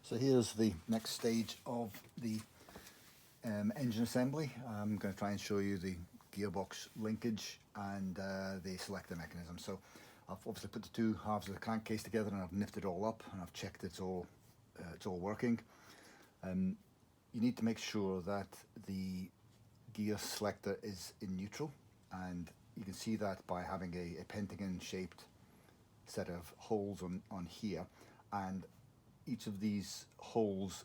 So here's the next stage of the engine assembly. I'm going to try and show you the gearbox linkage and the selector mechanism. So I've obviously put the two halves of the crankcase together and I've nifted it all up and I've checked it's all working. You need to make sure that the gear selector is in neutral, and you can see that by having a pentagon shaped set of holes on here, and each of these holes,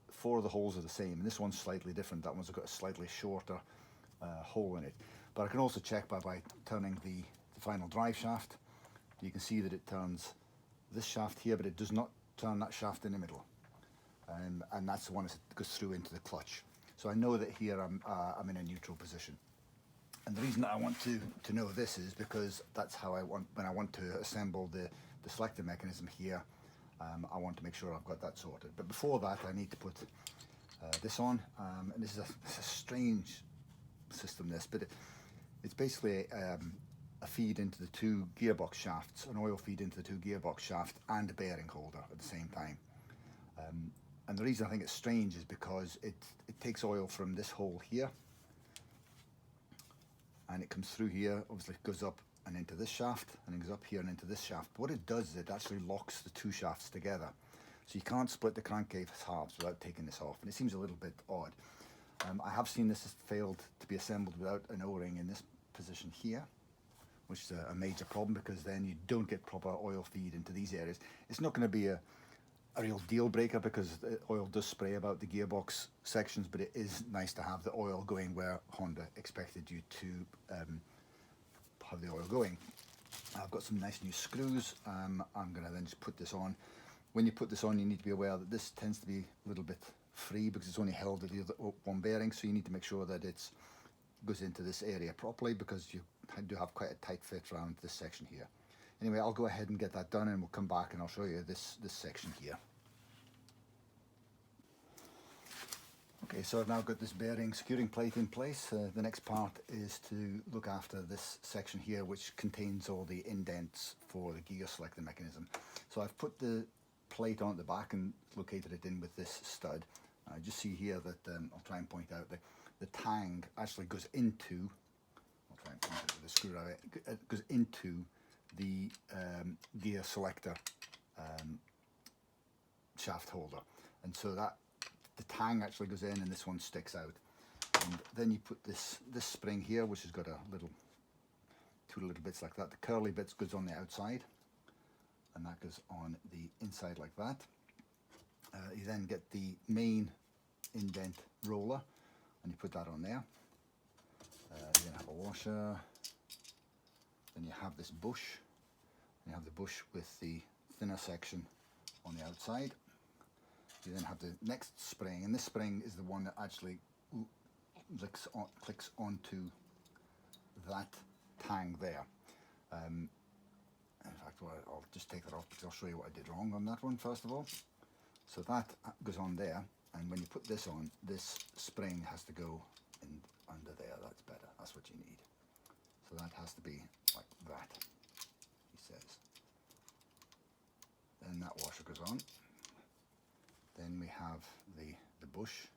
4 of the holes are the same, and this one's slightly different. That one's got a slightly shorter hole in it. But I can also check by turning the final drive shaft. You can see that it turns this shaft here, but it does not turn that shaft in the middle, and that's the one that goes through into the clutch. So I know that here I'm in a neutral position. And the reason that I want to know this is because that's how when I want to assemble the selector mechanism here, I want to make sure I've got that sorted. But before that, I need to put this on, and this is a strange system, but it's basically a feed into the 2 gearbox shafts, an oil feed into the 2 gearbox shafts, and a bearing holder at the same time. And the reason I think it's strange is because it takes oil from this hole here, and it comes through here, obviously it goes up and into this shaft, and it goes up here and into this shaft. But what it does is it actually locks the 2 shafts together. So you can't split the crankcase halves without taking this off, and it seems a little bit odd. I have seen this has failed to be assembled without an O-ring in this position here, which is a major problem, because then you don't get proper oil feed into these areas. It's not going to be a real deal breaker because the oil does spray about the gearbox sections, but it is nice to have the oil going where Honda expected you to have the oil going. I've got some nice new screws. I'm going to then just put this on. When you put this on, you need to be aware that this tends to be a little bit free because it's only held at the other one bearing, so you need to make sure that it goes into this area properly, because you do have quite a tight fit around this section here. Anyway, I'll go ahead and get that done, and we'll come back and I'll show you this section here. Okay, so I've now got this bearing securing plate in place. The next part is to look after this section here, which contains all the indents for the gear selector mechanism. So I've put the plate on at the back and located it in with this stud. I just see here that I'll try and point out that the tang actually goes into, I'll try and point it with a screwdriver, it goes into the gear selector shaft holder, and so that the tang actually goes in and this one sticks out. And then you put this spring here, which has got a little 2 little bits like that. The curly bits goes on the outside, and that goes on the inside like that. You then get the main indent roller and you put that on there. You then have a washer, then you have this bush, and you have the bush with the thinner section on the outside. You then have the next spring, and this spring is the one that actually clicks onto that tang there. In fact, I'll just take that off because I'll show you what I did wrong on that one first of all. So that goes on there, and when you put this on, this spring has to go in under there. That's better, that's what you need. So that has to be like that, he says. Then that washer goes on. Then we have the bush.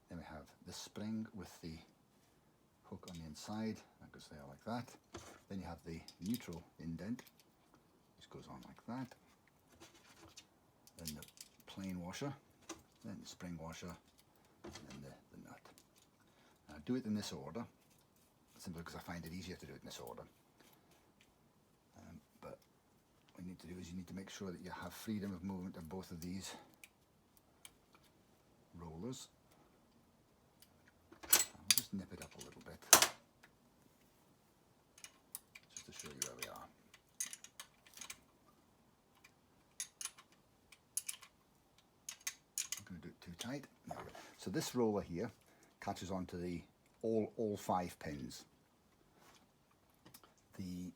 Then we have the spring with the hook on the inside. That goes there like that. Then you have the neutral indent, which goes on like that. Then the plain washer. Then the spring washer. And then the nut. Now do it in this order, simply because I find it easier to do it in this order. But what you need to do is you need to make sure that you have freedom of movement of both of these rollers. I'll just nip it up a little bit just to show you where we are. I'm going to do it too tight. There we go. So this roller here catches onto the all 5 pins. The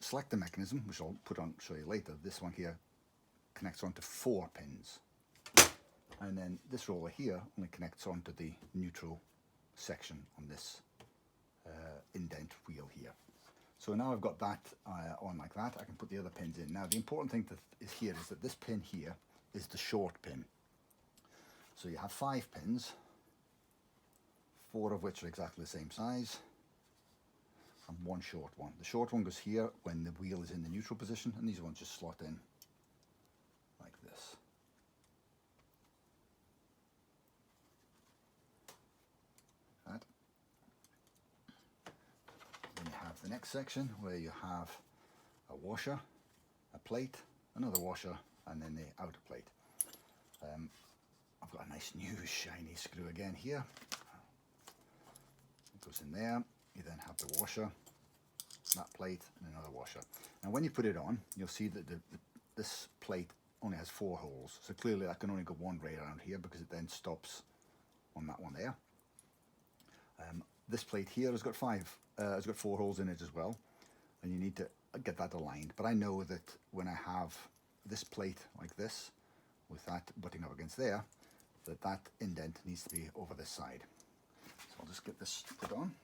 selector mechanism, which I'll show you later, this one here connects onto 4 pins. And then this roller here only connects onto the neutral section on this indent wheel here. So now I've got that on like that, I can put the other pins in. Now the important thing is that this pin here is the short pin. So you have 5 pins, 4 of which are exactly the same size, and 1 short one. The short one goes here when the wheel is in the neutral position, and these ones just slot in like this. Right. Then you have the next section where you have a washer, a plate, another washer, and then the outer plate. I've got a nice new shiny screw again here. It goes in there. You then have the washer, that plate, and another washer. And when you put it on, you'll see that this plate only has 4 holes. So clearly that can only go one way around here because it then stops on that one there. This plate here has got 4 holes in it as well, and you need to get that aligned. But I know that when I have this plate like this, with that butting up against there, that indent needs to be over this side. So I'll just get this put on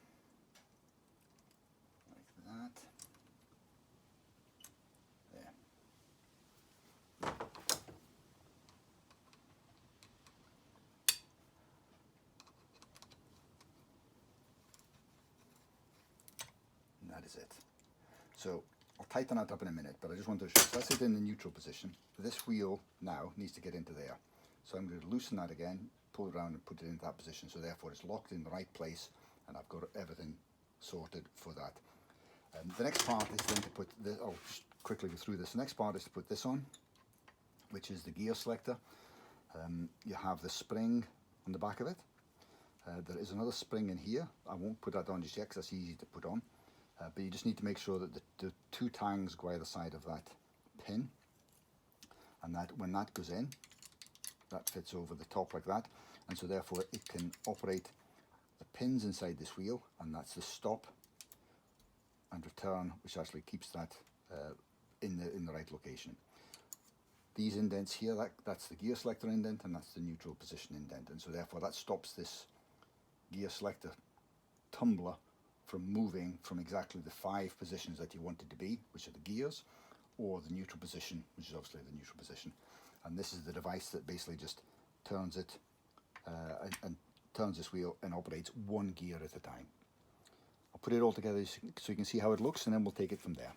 like that. There. And that is it. So I'll tighten that up in a minute, but I just want to show. So that's it in the neutral position. This wheel now needs to get into there. So I'm going to loosen that again, pull it around and put it into that position. So therefore it's locked in the right place, and I've got everything sorted for that. The next part is then to put this, I'll just quickly go through this. The next part is to put this on, which is the gear selector. You have the spring on the back of it. There is another spring in here. I won't put that on just yet because that's easy to put on. But you just need to make sure that the 2 tangs go either side of that pin, and that when that goes in, that fits over the top like that, and so therefore it can operate the pins inside this wheel, and that's the stop and return, which actually keeps that in the right location. These indents here, that's the gear selector indent, and that's the neutral position indent, and so therefore that stops this gear selector tumbler from moving from exactly the 5 positions that you want it to be, which are the gears, or the neutral position, which is obviously the neutral position. And this is the device that basically just turns it and turns this wheel and operates 1 gear at a time. I'll put it all together so you can see how it looks, and then we'll take it from there.